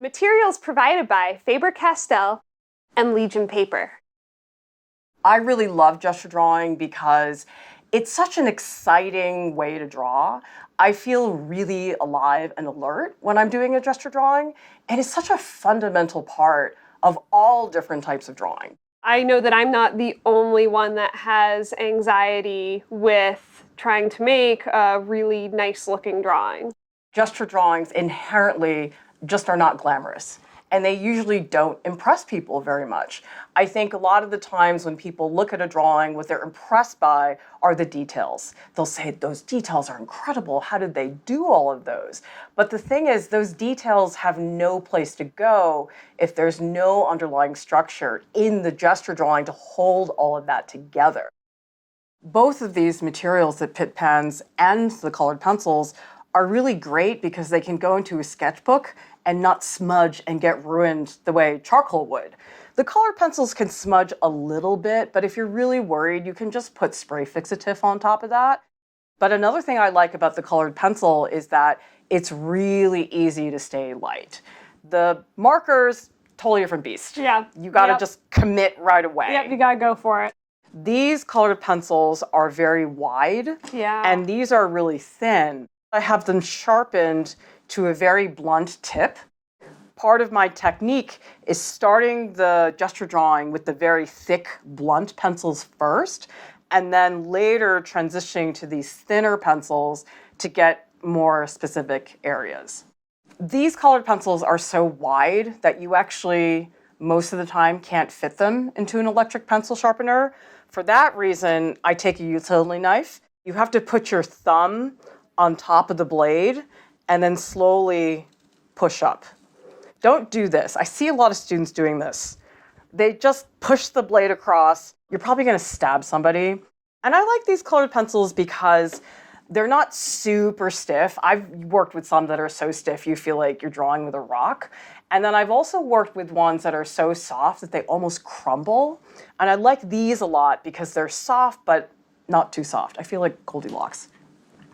Materials provided by Faber-Castell and Legion Paper. I really love gesture drawing because it's such an exciting way to draw. I feel really alive and alert when I'm doing a gesture drawing, and it's such a fundamental part of all different types of drawing. I know that I'm not the only one that has anxiety with trying to make a really nice looking drawing. Gesture drawings inherently just are not glamorous, and they usually don't impress people very much. I think a lot of the times when people look at a drawing, what they're impressed by are the details. They'll say, those details are incredible. How did they do all of those? But the thing is, those details have no place to go if there's no underlying structure in the gesture drawing to hold all of that together. Both of these materials, the Pitt pens and the colored pencils, are really great because they can go into a sketchbook and not smudge and get ruined the way charcoal would. The colored pencils can smudge a little bit, but if you're really worried, you can just put spray fixative on top of that. But another thing I like about the colored pencil is that it's really easy to stay light. The markers, totally different beast. Yeah. You gotta just commit right away. Yep, you gotta go for it. These colored pencils are very wide, and these are really thin. I have them sharpened to a very blunt tip. Part of my technique is starting the gesture drawing with the very thick, blunt pencils first, and then later transitioning to these thinner pencils to get more specific areas. These colored pencils are so wide that you actually, most of the time, can't fit them into an electric pencil sharpener. For that reason, I take a utility knife. You have to put your thumb on top of the blade and then slowly push up. Don't do this. I see a lot of students doing this. They just push the blade across. You're probably gonna stab somebody. And I like these colored pencils because they're not super stiff. I've worked with some that are so stiff you feel like you're drawing with a rock. And then I've also worked with ones that are so soft that they almost crumble. And I like these a lot because they're soft, but not too soft. I feel like Goldilocks.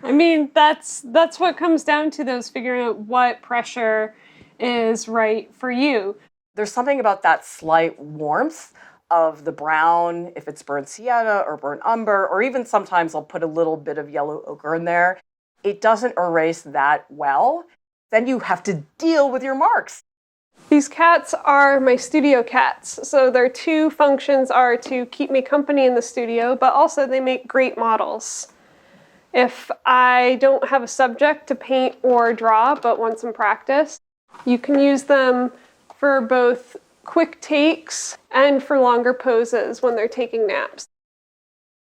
I mean, that's what comes down to, those figuring out what pressure is right for you. There's something about that slight warmth of the brown, if it's burnt sienna or burnt umber, or even sometimes I'll put a little bit of yellow ochre in there. It doesn't erase that well. Then you have to deal with your marks. These cats are my studio cats. So their two functions are to keep me company in the studio, but also they make great models. If I don't have a subject to paint or draw, but want some practice, you can use them for both quick takes and for longer poses when they're taking naps.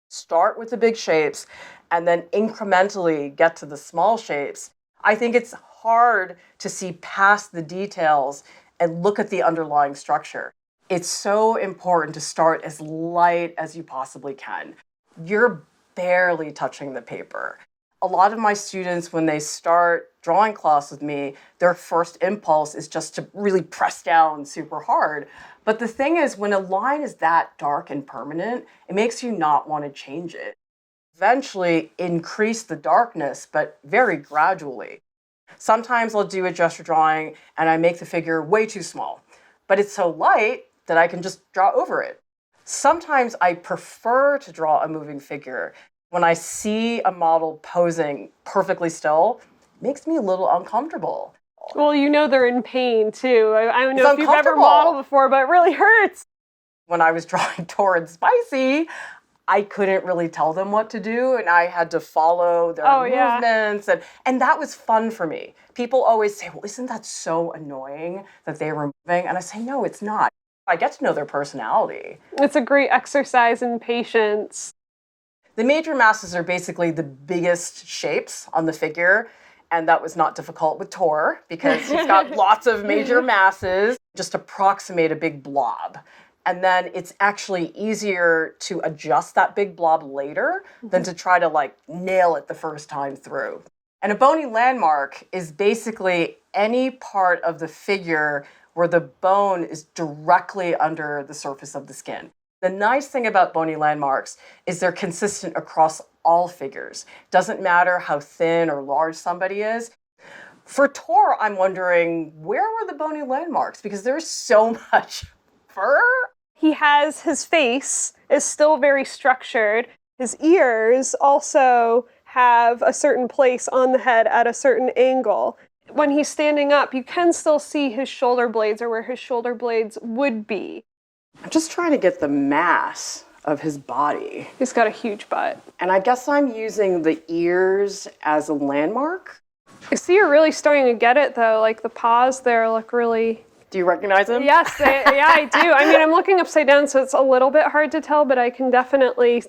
Start with the big shapes and then incrementally get to the small shapes. I think it's hard to see past the details and look at the underlying structure. It's so important to start as light as you possibly can. You're barely touching the paper. A lot of my students, when they start drawing class with me, their first impulse is just to really press down super hard. But the thing is, when a line is that dark and permanent, it makes you not want to change it. Eventually increase the darkness, but very gradually. Sometimes I'll do a gesture drawing and I make the figure way too small, but it's so light that I can just draw over it. Sometimes I prefer to draw a moving figure. When I see a model posing perfectly still, it makes me a little uncomfortable. Well, you know they're in pain too. I don't know if you've ever modeled before, but it really hurts. When I was drawing Torrid Spicy, I couldn't really tell them what to do, and I had to follow their movements, and that was fun for me. People always say, well, isn't that so annoying that they were moving? And I say, no, it's not. I get to know their personality. It's a great exercise in patience. The major masses are basically the biggest shapes on the figure, and that was not difficult with Tor because he's got lots of major masses. Just approximate a big blob. And then it's actually easier to adjust that big blob later than to try to nail it the first time through. And a bony landmark is basically any part of the figure where the bone is directly under the surface of the skin. The nice thing about bony landmarks is they're consistent across all figures. Doesn't matter how thin or large somebody is. For Tor, I'm wondering, where were the bony landmarks? Because there's so much fur. His face is still very structured. His ears also have a certain place on the head at a certain angle. When he's standing up, you can still see his shoulder blades, or where his shoulder blades would be. I'm just trying to get the mass of his body. He's got a huge butt. And I guess I'm using the ears as a landmark. I see you're really starting to get it, though. Like, the paws there look really... Do you recognize him? Yes, yeah, I do. I mean, I'm looking upside down, so it's a little bit hard to tell, but I can definitely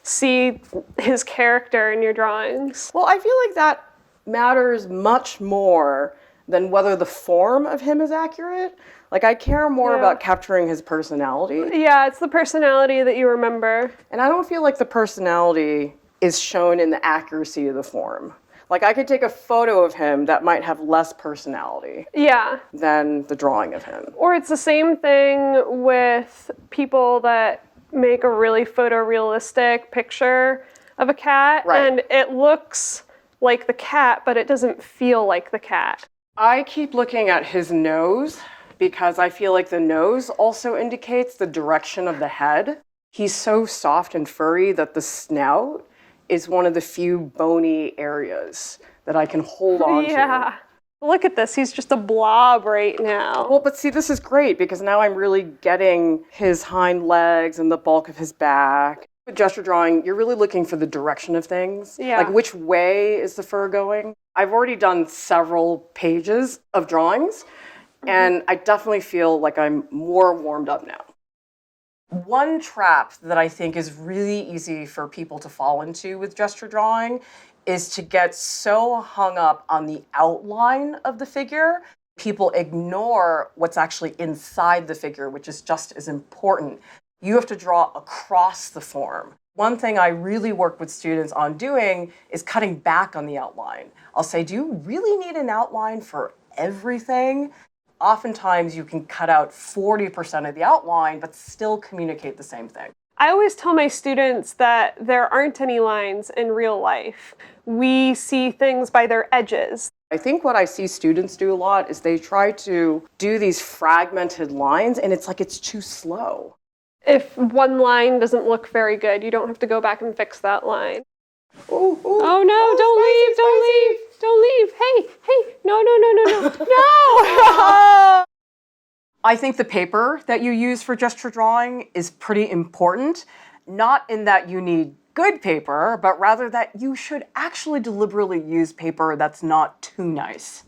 see his character in your drawings. Well, I feel like that matters much more than whether the form of him is accurate. Like, I care more about capturing his personality. Yeah, it's the personality that you remember. And I don't feel like the personality is shown in the accuracy of the form. Like, I could take a photo of him that might have less personality than the drawing of him. Or it's the same thing with people that make a really photorealistic picture of a cat, and it looks like the cat, but it doesn't feel like the cat. I keep looking at his nose because I feel like the nose also indicates the direction of the head. He's so soft and furry that the snout is one of the few bony areas that I can hold on to. Look at this. He's just a blob right now. Well, but see, this is great because now I'm really getting his hind legs and the bulk of his back. With gesture drawing, you're really looking for the direction of things. Like, which way is the fur going? I've already done several pages of drawings, and I definitely feel like I'm more warmed up now. One trap that I think is really easy for people to fall into with gesture drawing is to get so hung up on the outline of the figure, people ignore what's actually inside the figure, which is just as important. You have to draw across the form. One thing I really work with students on doing is cutting back on the outline. I'll say, do you really need an outline for everything? Oftentimes you can cut out 40% of the outline, but still communicate the same thing. I always tell my students that there aren't any lines in real life. We see things by their edges. I think what I see students do a lot is they try to do these fragmented lines, and it's like it's too slow. If one line doesn't look very good, you don't have to go back and fix that line. Oh no, don't leave. Hey, no. I think the paper that you use for gesture drawing is pretty important, not in that you need good paper, but rather that you should actually deliberately use paper that's not too nice.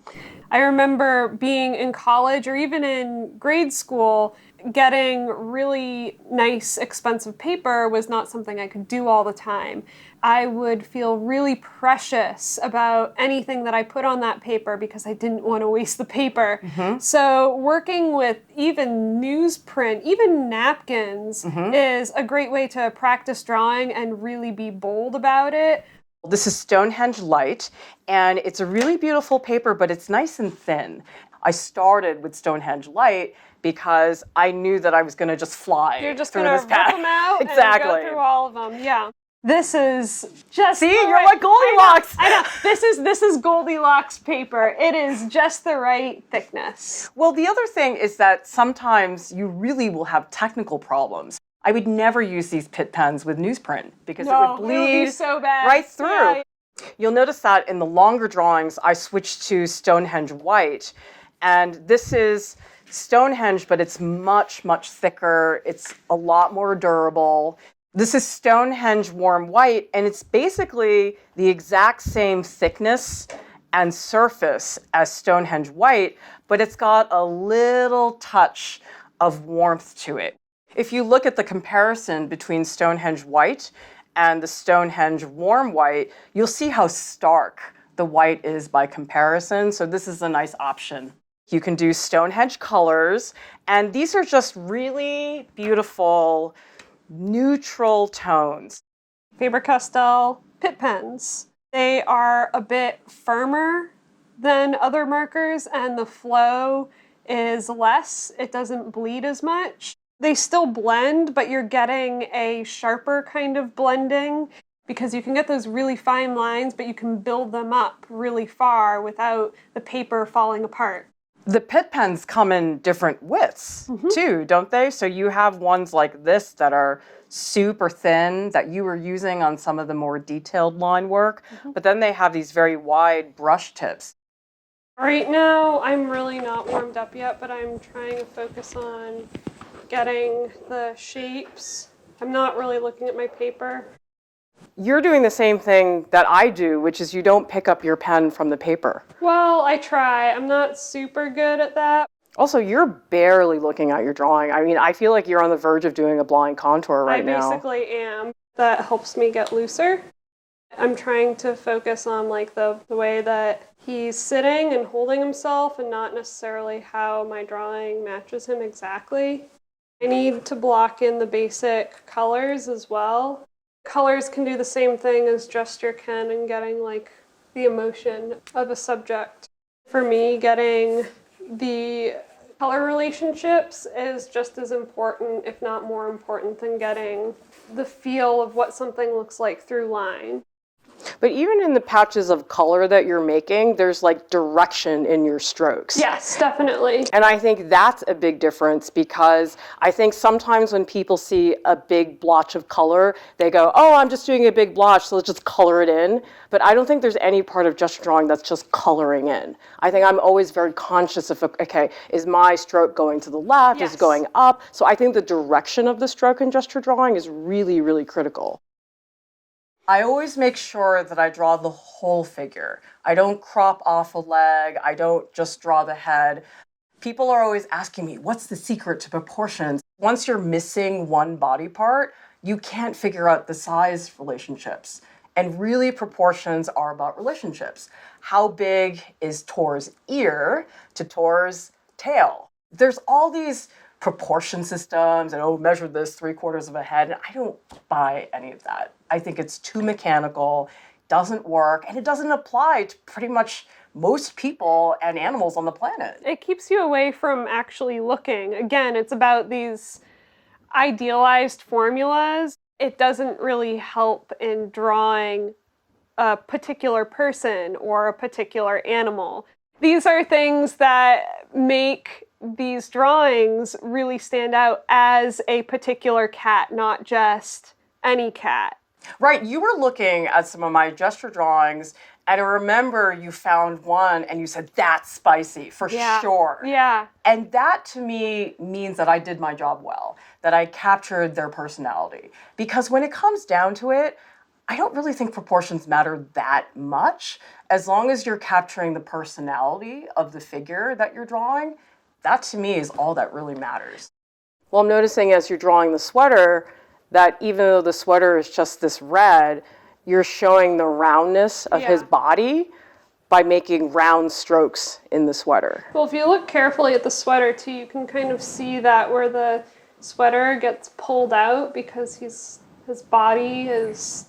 I remember being in college or even in grade school, getting really nice, expensive paper was not something I could do all the time. I would feel really precious about anything that I put on that paper because I didn't want to waste the paper. So working with even newsprint, even napkins, is a great way to practice drawing and really be bold about it. This is Stonehenge Light, and it's a really beautiful paper, but it's nice and thin. I started with Stonehenge Light because I knew that I was going to just fly. You're just going to to rip them out and go through all of them. Yeah. This is just you're like Goldilocks. I know. This is Goldilocks paper. It is just the right thickness. Well, the other thing is that sometimes you really will have technical problems. I would never use these Pitt pens with newsprint because it would bleed so bad. right through. Yeah. You'll notice that in the longer drawings, I switched to Stonehenge White, and this is Stonehenge, but it's much, much thicker. It's a lot more durable. This is Stonehenge Warm White, and it's basically the exact same thickness and surface as Stonehenge White, but it's got a little touch of warmth to it. If you look at the comparison between Stonehenge White and the Stonehenge Warm White, you'll see how stark the white is by comparison, so this is a nice option. You can do Stonehenge colors, and these are just really beautiful neutral tones. Faber-Castell Pitt pens. They are a bit firmer than other markers, and the flow is less. It doesn't bleed as much. They still blend, but you're getting a sharper kind of blending. because you can get those really fine lines, but you can build them up really far without the paper falling apart. The Pitt pens come in different widths too, don't they? So you have ones like this that are super thin that you were using on some of the more detailed line work, but then they have these very wide brush tips. Right now, I'm really not warmed up yet, but I'm trying to focus on getting the shapes. I'm not really looking at my paper. You're doing the same thing that I do, which is you don't pick up your pen from the paper. Well, I try. I'm not super good at that. Also, you're barely looking at your drawing. I mean, I feel like you're on the verge of doing a blind contour right now. I basically am. That helps me get looser. I'm trying to focus on like the way that he's sitting and holding himself and not necessarily how my drawing matches him exactly. I need to block in the basic colors as well. Colors can do the same thing as gesture can in getting like the emotion of a subject. For me, getting the color relationships is just as important, if not more important, than getting the feel of what something looks like through line. But even in the patches of color that you're making, there's like direction in your strokes. Yes, definitely. And I think that's a big difference, because I think sometimes when people see a big blotch of color, they go, oh, I'm just doing a big blotch, so let's just color it in. But I don't think there's any part of gesture drawing that's just coloring in. I think I'm always very conscious of, okay, is my stroke going to the left? Yes. Is it going up? So I think the direction of the stroke in gesture drawing is really, really critical. I always make sure that I draw the whole figure. I don't crop off a leg. I don't just draw the head. People are always asking me, what's the secret to proportions? Once you're missing one body part, you can't figure out the size relationships. And really, proportions are about relationships. How big is Tor's ear to Tor's tail? There's all these proportion systems and, oh, measure this 3/4 of a head. And I don't buy any of that. I think it's too mechanical, doesn't work, and it doesn't apply to pretty much most people and animals on the planet. It keeps you away from actually looking. Again, it's about these idealized formulas. It doesn't really help in drawing a particular person or a particular animal. These are things that make these drawings really stand out as a particular cat, not just any cat. Right, you were looking at some of my gesture drawings, and I remember you found one and you said, that's spicy, for sure. Yeah. And that to me means that I did my job well, that I captured their personality. Because when it comes down to it, I don't really think proportions matter that much. As long as you're capturing the personality of the figure that you're drawing, that to me is all that really matters. Well, I'm noticing as you're drawing the sweater that even though the sweater is just this red, you're showing the roundness of his body by making round strokes in the sweater. Well, if you look carefully at the sweater too, you can kind of see that where the sweater gets pulled out because his body is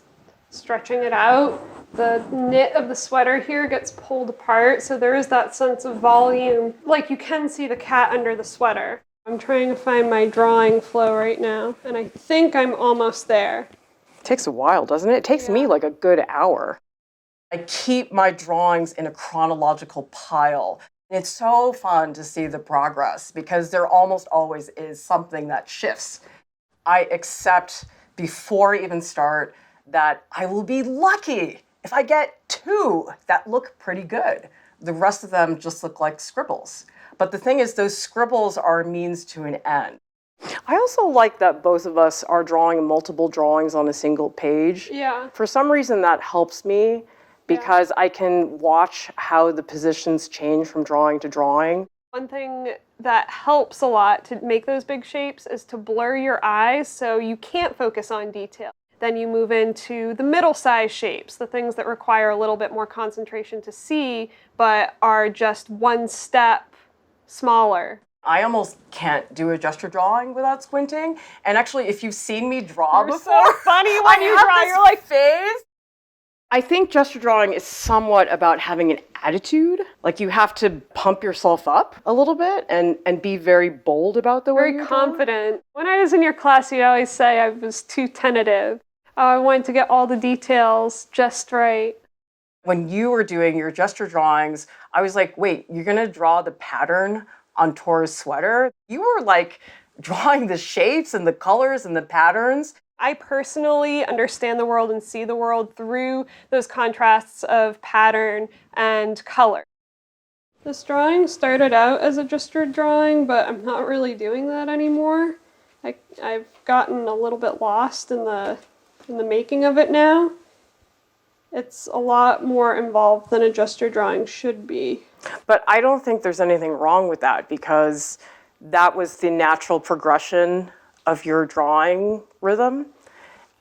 stretching it out. The knit of the sweater here gets pulled apart, so there is that sense of volume. Like you can see the cat under the sweater. I'm trying to find my drawing flow right now, and I think I'm almost there. It takes a while, doesn't it? It takes me like a good hour. I keep my drawings in a chronological pile. It's so fun to see the progress because there almost always is something that shifts. I accept before I even start that I will be lucky if I get 2 that look pretty good. The rest of them just look like scribbles. But the thing is, those scribbles are a means to an end. I also like that both of us are drawing multiple drawings on a single page. Yeah. For some reason that helps me because I can watch how the positions change from drawing to drawing. One thing that helps a lot to make those big shapes is to blur your eyes so you can't focus on detail. Then you move into the middle-sized shapes, the things that require a little bit more concentration to see, but are just one step smaller. I almost can't do a gesture drawing without squinting. And actually, if you've seen me draw You're before, so funny when you draw. You're like, phase. I think gesture drawing is somewhat about having an attitude. Like you have to pump yourself up a little bit and be very bold about the way very you're confident. When I was in your class, you'd always say I was too tentative. I wanted to get all the details just right. When you were doing your gesture drawings, I was like, wait, you're gonna draw the pattern on Tora's sweater? You were like drawing the shapes and the colors and the patterns. I personally understand the world and see the world through those contrasts of pattern and color. This drawing started out as a gesture drawing, but I'm not really doing that anymore. I've gotten a little bit lost in the making of it now. It's a lot more involved than a gesture drawing should be. But I don't think there's anything wrong with that, because that was the natural progression of your drawing rhythm.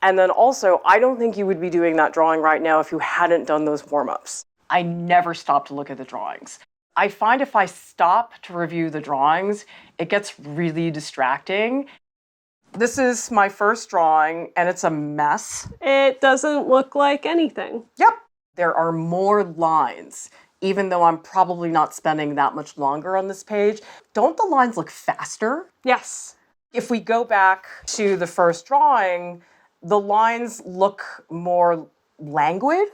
And then also, I don't think you would be doing that drawing right now if you hadn't done those warm-ups. I never stop to look at the drawings. I find if I stop to review the drawings, it gets really distracting. This is my first drawing, and it's a mess. It doesn't look like anything. Yep. There are more lines, even though I'm probably not spending that much longer on this page. Don't the lines look faster? Yes. If we go back to the first drawing, the lines look more languid.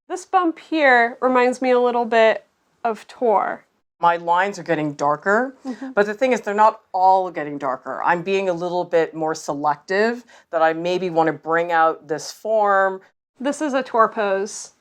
This bump here reminds me a little bit of Tor. My lines are getting darker, but the thing is, they're not all getting darker. I'm being a little bit more selective, that I maybe want to bring out this form. This is a Tor pose.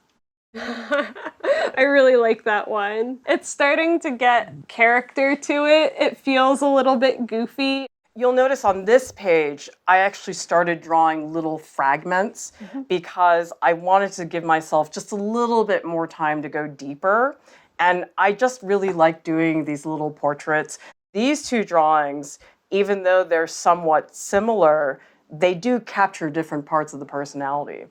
I really like that one. It's starting to get character to it. It feels a little bit goofy. You'll notice on this page, I actually started drawing little fragments because I wanted to give myself just a little bit more time to go deeper. And I just really like doing these little portraits. These two drawings, even though they're somewhat similar, they do capture different parts of the personality.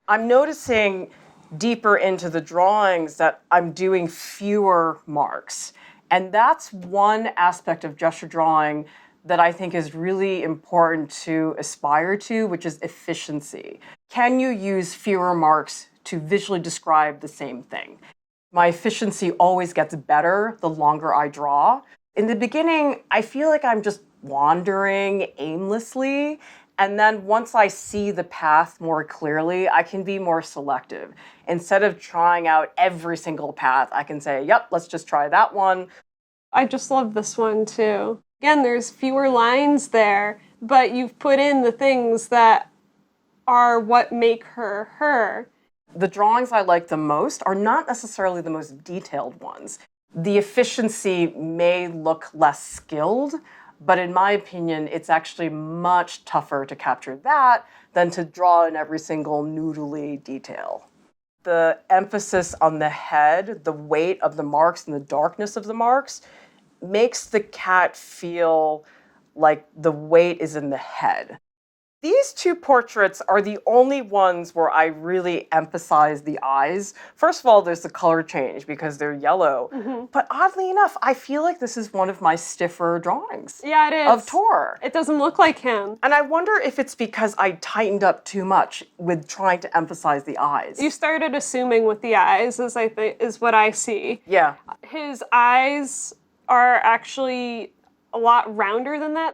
I'm noticing deeper into the drawings that I'm doing fewer marks. And that's one aspect of gesture drawing that I think is really important to aspire to, which is efficiency. Can you use fewer marks to visually describe the same thing? My efficiency always gets better the longer I draw. In the beginning, I feel like I'm just wandering aimlessly. And then once I see the path more clearly, I can be more selective. Instead of trying out every single path, I can say, yep, let's just try that one. I just love this one too. Again, there's fewer lines there, but you've put in the things that are what make her her. The drawings I like the most are not necessarily the most detailed ones. The efficiency may look less skilled, but in my opinion, it's actually much tougher to capture that than to draw in every single noodly detail. The emphasis on the head, the weight of the marks and the darkness of the marks makes the cat feel like the weight is in the head. These two portraits are the only ones where I really emphasize the eyes. First of all, there's the color change because they're yellow. But oddly enough, I feel like this is one of my stiffer drawings. Yeah, it is. Of Tor. It doesn't look like him. And I wonder if it's because I tightened up too much with trying to emphasize the eyes. You started assuming with the eyes, is what I see. Yeah. His eyes are actually a lot rounder than that.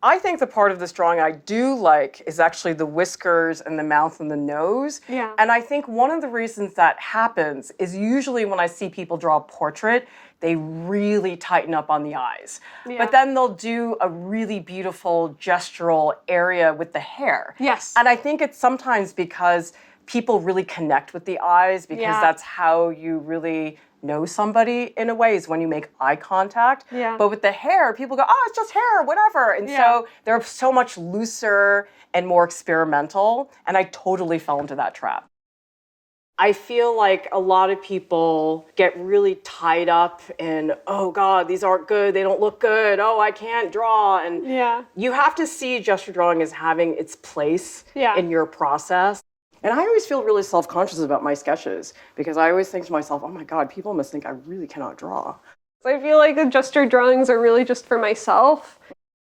I think the part of this drawing I do like is actually the whiskers and the mouth and the nose. Yeah. And I think one of the reasons that happens is usually when I see people draw a portrait, they really tighten up on the eyes. Yeah. But then they'll do a really beautiful gestural area with the hair. Yes. And I think it's sometimes because people really connect with the eyes because that's how you really know somebody in a way, is when you make eye contact. Yeah. But with the hair, people go, oh, it's just hair, whatever. And so they're so much looser and more experimental. And I totally fell into that trap. I feel like a lot of people get really tied up in, oh God, these aren't good, they don't look good, oh, I can't draw. And you have to see gesture drawing as having its place in your process. And I always feel really self-conscious about my sketches because I always think to myself, oh my God, people must think I really cannot draw. I feel like the gesture drawings are really just for myself.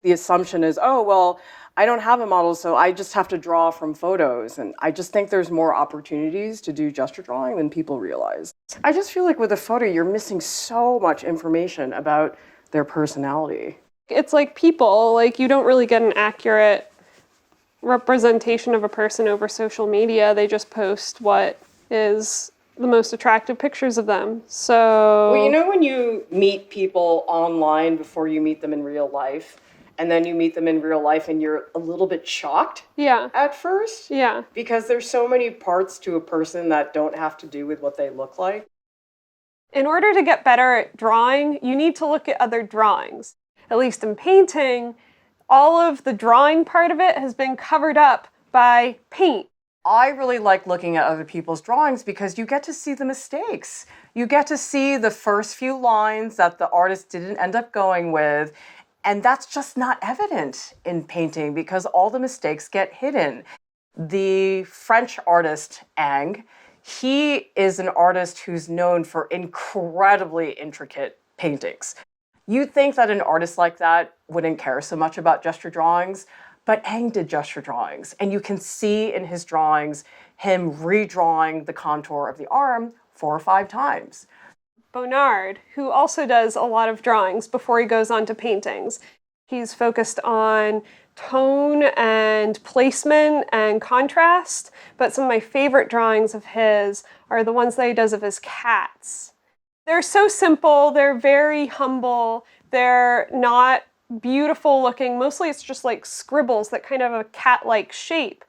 The assumption is, oh, well, I don't have a model, so I just have to draw from photos. And I just think there's more opportunities to do gesture drawing than people realize. I just feel like with a photo, you're missing so much information about their personality. It's like people, like you don't really get an accurate representation of a person over social media. They just post what is the most attractive pictures of them. So, well, you know, when you meet people online before you meet them in real life, and then you meet them in real life and you're a little bit shocked at first? Yeah. Because there's so many parts to a person that don't have to do with what they look like. In order to get better at drawing, you need to look at other drawings. At least in painting, all of the drawing part of it has been covered up by paint. I really like looking at other people's drawings because you get to see the mistakes. You get to see the first few lines that the artist didn't end up going with. And that's just not evident in painting because all the mistakes get hidden. The French artist Ang, he is an artist who's known for incredibly intricate paintings. You'd think that an artist like that wouldn't care so much about gesture drawings, but Ang did gesture drawings, and you can see in his drawings him redrawing the contour of the arm 4 or 5 times. Bonnard, who also does a lot of drawings before he goes on to paintings. He's focused on tone and placement and contrast, but some of my favorite drawings of his are the ones that he does of his cats. They're so simple, they're very humble, they're not beautiful looking. Mostly it's just like scribbles that kind of have a cat-like shape.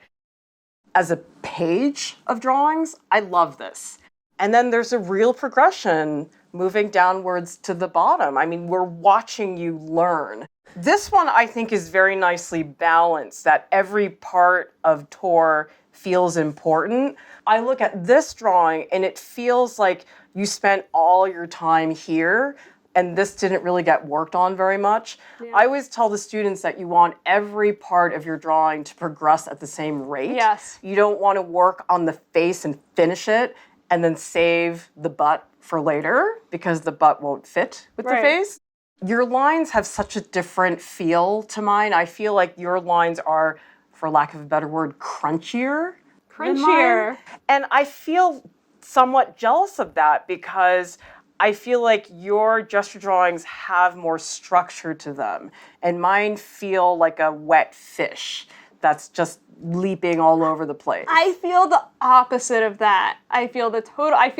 As a page of drawings, I love this. And then there's a real progression moving downwards to the bottom. I mean, we're watching you learn. This one I think is very nicely balanced, that every part of Tor feels important. I look at this drawing and it feels like you spent all your time here and this didn't really get worked on very much. Yeah. I always tell the students that you want every part of your drawing to progress at the same rate. Yes. You don't want to work on the face and finish it and then save the butt for later because the butt won't fit with the face. Your lines have such a different feel to mine. I feel like your lines are, for lack of a better word, crunchier. Crunchier. And I feel somewhat jealous of that because I feel like your gesture drawings have more structure to them, and mine feel like a wet fish that's just leaping all over the place. I feel the opposite of that. I feel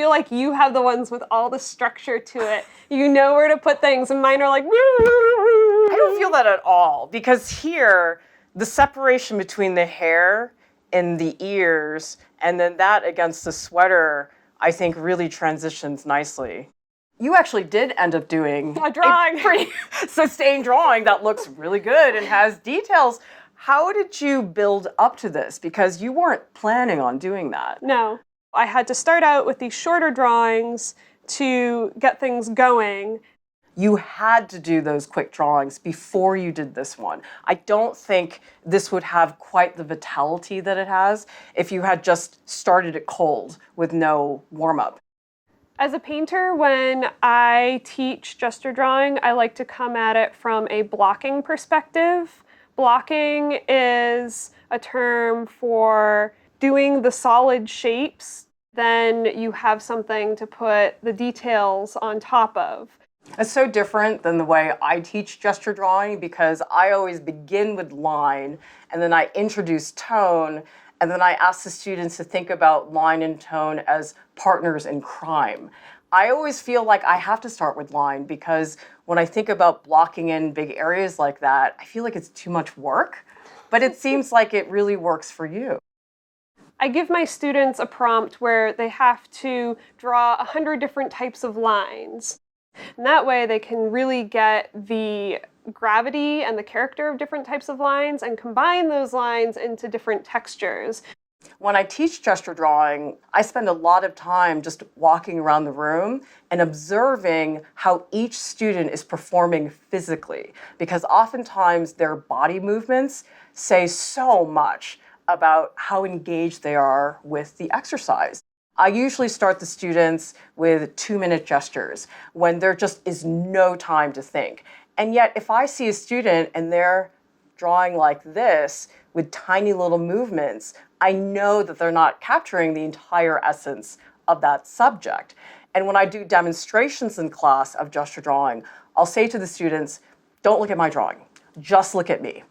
like you have the ones with all the structure to it. You know where to put things, and mine are like, I don't feel that at all, because here, the separation between the hair and the ears, and then that against the sweater, I think really transitions nicely. You actually did end up doing a drawing. A pretty sustained drawing that looks really good and has details. How did you build up to this? Because you weren't planning on doing that. No. I had to start out with these shorter drawings to get things going. You had to do those quick drawings before you did this one. I don't think this would have quite the vitality that it has if you had just started it cold with no warm-up. As a painter, when I teach gesture drawing, I like to come at it from a blocking perspective. Blocking is a term for doing the solid shapes, then you have something to put the details on top of. It's so different than the way I teach gesture drawing because I always begin with line and then I introduce tone and then I ask the students to think about line and tone as partners in crime. I always feel like I have to start with line because when I think about blocking in big areas like that, I feel like it's too much work, but it seems like it really works for you. I give my students a prompt where they have to draw 100 different types of lines. And that way they can really get the gravity and the character of different types of lines and combine those lines into different textures. When I teach gesture drawing, I spend a lot of time just walking around the room and observing how each student is performing physically, because oftentimes their body movements say so much about how engaged they are with the exercise. I usually start the students with 2-minute gestures when there just is no time to think. And yet, if I see a student and they're drawing like this with tiny little movements, I know that they're not capturing the entire essence of that subject. And when I do demonstrations in class of gesture drawing, I'll say to the students, don't look at my drawing, just look at me.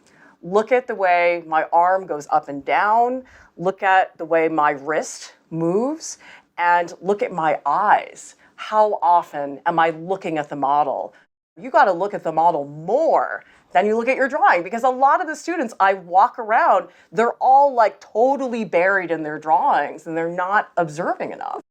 Look at the way my arm goes up and down, look at the way my wrist moves, and look at my eyes. How often am I looking at the model? You got to look at the model more than you look at your drawing, because a lot of the students I walk around, they're all like totally buried in their drawings and they're not observing enough.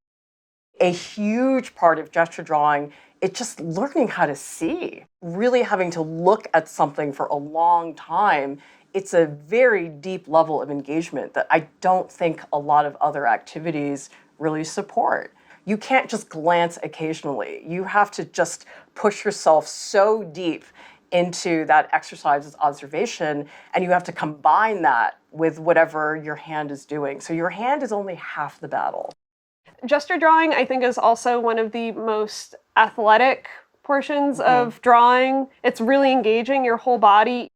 A huge part of gesture drawing, it's just learning how to see, really having to look at something for a long time. It's a very deep level of engagement that I don't think a lot of other activities really support. You can't just glance occasionally. You have to just push yourself so deep into that exercise's observation, and you have to combine that with whatever your hand is doing. So your hand is only half the battle. Gesture drawing, I think, is also one of the most athletic portions of drawing. It's really engaging your whole body.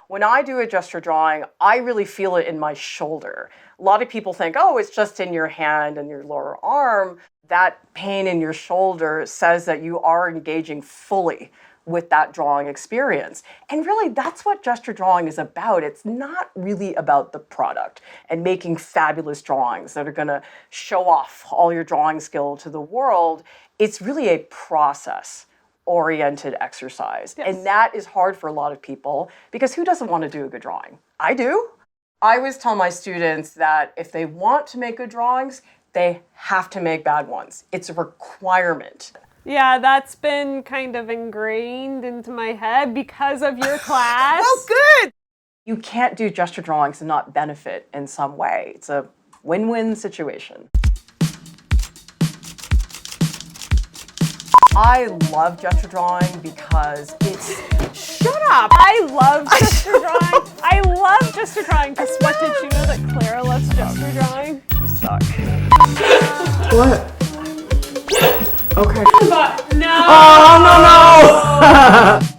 When I do a gesture drawing, I really feel it in my shoulder. A lot of people think, oh, it's just in your hand and your lower arm. That pain in your shoulder says that you are engaging fully with that drawing experience. And really, that's what gesture drawing is about. It's not really about the product and making fabulous drawings that are gonna show off all your drawing skill to the world. It's really a process-oriented exercise. Yes. And that is hard for a lot of people, because who doesn't want to do a good drawing? I do. I always tell my students that if they want to make good drawings, they have to make bad ones. It's a requirement. Yeah, that's been kind of ingrained into my head because of your class. Well, good! You can't do gesture drawings and not benefit in some way. It's a win-win situation. I love gesture drawing because it's... Shut up! I love gesture drawing. I love gesture drawing because what, did you know that Clara loves gesture drawing? You suck. What? Okay. But no! Oh, no!